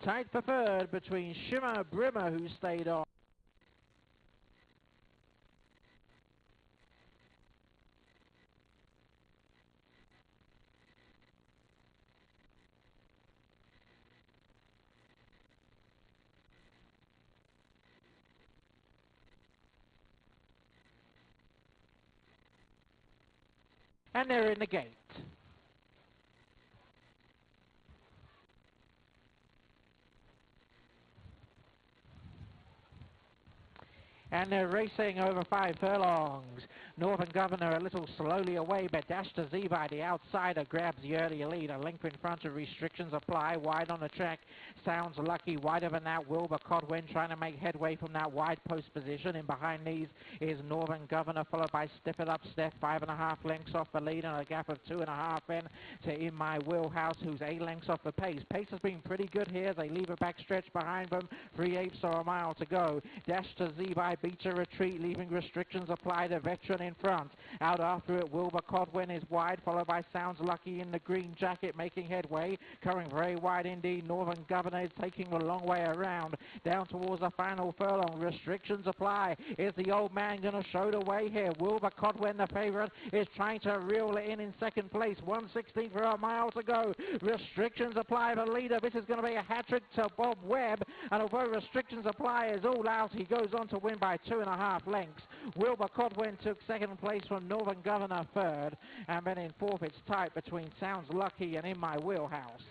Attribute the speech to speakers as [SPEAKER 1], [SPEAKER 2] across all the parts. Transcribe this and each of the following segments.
[SPEAKER 1] Tight for third between Shimmer Brimmer, who stayed on. And they're in the gate. And they're racing over 5 furlongs. Northern Governor a little slowly away, but Dash to Z by the outsider grabs the earlier lead. A length in front of Restrictions Apply, wide on the track. Sounds Lucky, wider than that. Wilbur Codwin trying to make headway from that wide post position. In behind these is Northern Governor, followed by Stiff It Up Steph, 5.5 lengths off the lead, and a gap of 2.5 in to In My Wheelhouse, who's 8 lengths off the pace. Pace has been pretty good here. They leave a back stretch behind them. 3/8 or a mile to go. Dash to Z by beats a retreat, leaving Restrictions Apply. The veteran in front. Out after it, Wilbur Codwin is wide, followed by Sounds Lucky in the green jacket, making headway. Coming very wide indeed. Northern Governor is taking a long way around. Down towards the final furlong. Restrictions Apply. Is the old man going to show the way here? Wilbur Codwin, the favourite, is trying to reel it in second place. 1:16 for a mile to go. Restrictions Apply, the leader. This is going to be a hat-trick to Bob Webb. And although Restrictions Apply is all out, he goes on to win by 2.5 lengths. Wilbur Codwin took second place from Northern Governor third. And then in fourth, it's tight between Sounds Lucky and In My Wheelhouse.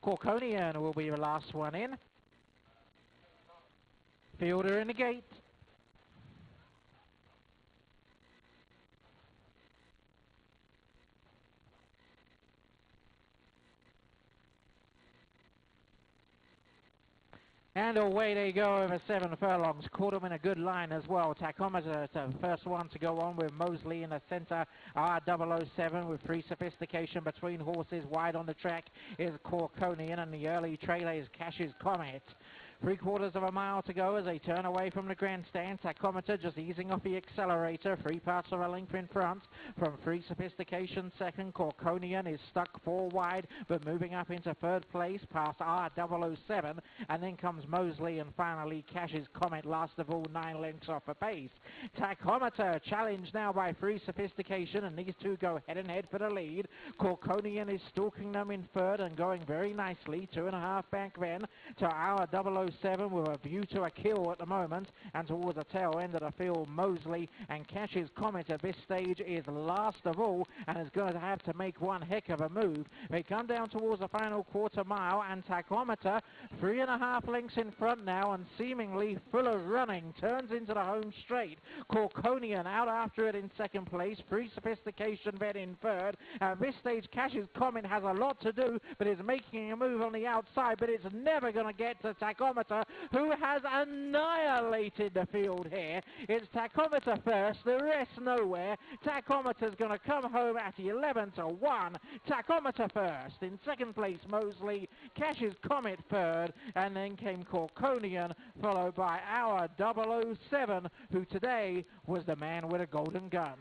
[SPEAKER 1] Corkonian will be the last one in. Fielder in the gate. And away they go over 7 furlongs. Caught them in a good line as well. Tachometer, the first one to go on with Mosley in the centre. R007 with Free Sophistication between horses. Wide on the track is Corkonian, and the early trailer is Cash's Comet. 3/4 of a mile to go as they turn away from the grandstand. Tachometer just easing off the accelerator. 3 parts of a length in front from Free Sophistication second. Corkonian is stuck 4 wide, but moving up into third place past R007. And then comes Mosley, and finally Cash's Comet, last of all, 9 lengths off the pace. Tachometer challenged now by Free Sophistication, and these two go head and head for the lead. Corkonian is stalking them in third and going very nicely. 2.5 back then to R007 with a view to a kill at the moment, and towards the tail end of the field, Mosley and Cash's Comet at this stage is last of all, and is going to have to make one heck of a move. They come down towards the final quarter mile, and Tachometer 3.5 lengths in front now, and seemingly full of running, turns into the home straight. Corkonian out after it in second place. Free Sophistication then in third. At this stage, Cash's Comet has a lot to do, but is making a move on the outside, but it's never going to get to Tachometer, who has annihilated the field here. It's Tachometer first, the rest nowhere. Tachometer's going to come home at 11-1. Tachometer first. In second place, Mosley. Cash's Comet third, and then came Corkonian, followed by our 007, who today was the man with a golden gun.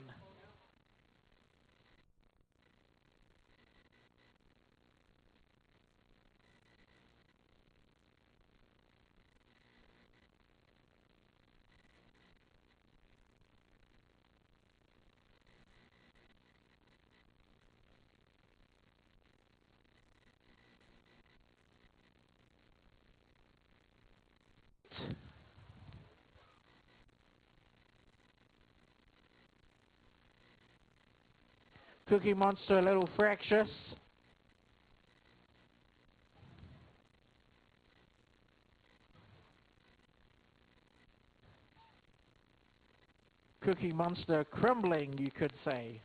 [SPEAKER 1] Cookie Monster a little fractious. Cookie Monster crumbling, you could say.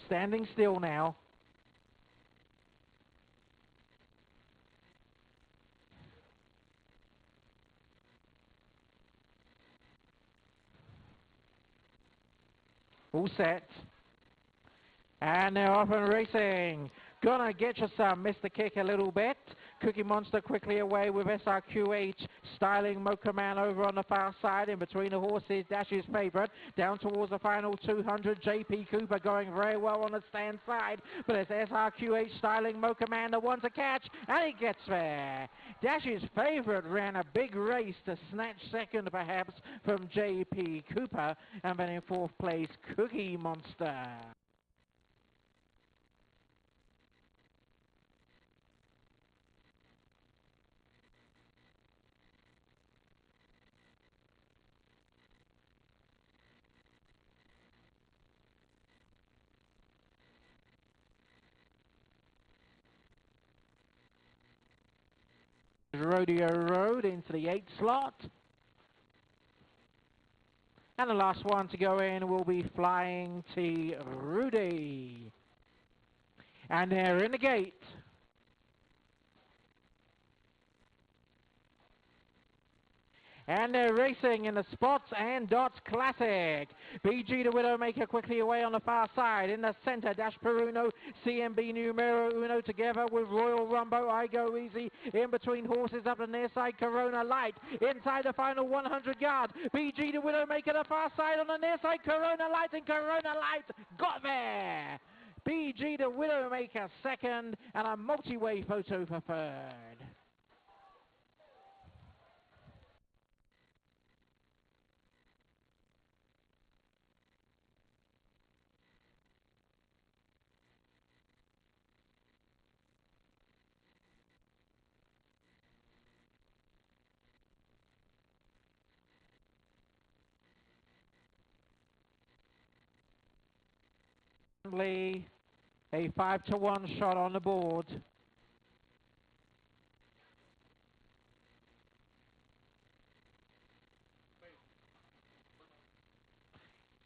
[SPEAKER 1] Standing still now. All set. And they're off and racing. Gonna get you some, missed the kick a little bit. Cookie Monster quickly away with SRQH. Styling Mocha Man over on the far side. In between the horses, Dash's favourite. Down towards the final 200. JP Cooper going very well on the stand side. But it's SRQH Styling Mocha Man the one to catch. And he gets there. Dash's favourite ran a big race to snatch second perhaps from JP Cooper. And then in fourth place, Cookie Monster. Rodeo Road into the 8th slot. And the last one to go in will be Flying T. Rudy. And they're in the gate. And they're racing in the Spots and Dots Classic. BG the Widowmaker quickly away on the far side. In the center, Dash Peruno, CMB Numero Uno together with Royal Rumbo. I Go Easy. In between horses up the near side, Corona Light. Inside the final 100 yards. BG the Widowmaker the far side on the near side, Corona Light, and Corona Light got there. BG the Widowmaker second, and a multi-way photo for third. A 5-to-1 shot on the board.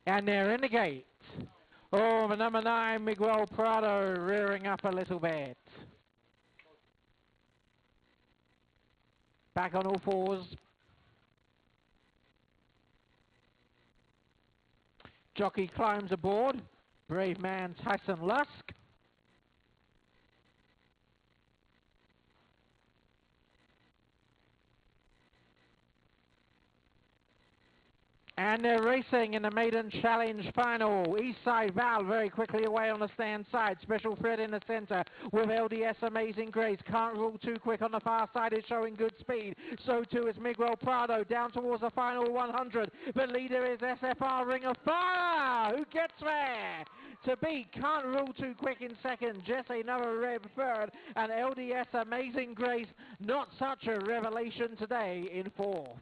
[SPEAKER 1] And they're in the gate. Oh, the number 9, Miguel Prado, rearing up a little bit. Back on all fours. Jockey climbs aboard. Brave man Tyson Lusk. And they're racing in the Maiden Challenge final. Eastside Val very quickly away on the stand side. Special Fred in the center with LDS Amazing Grace. Can't Rule Too Quick on the far side is showing good speed. So too is Miguel Prado down towards the final 100. The leader is SFR Ring of Fire. Who gets there? To beat Can't Rule Too Quick in second. Jesse Another Rev third. And LDS Amazing Grace, not such a revelation today, in fourth.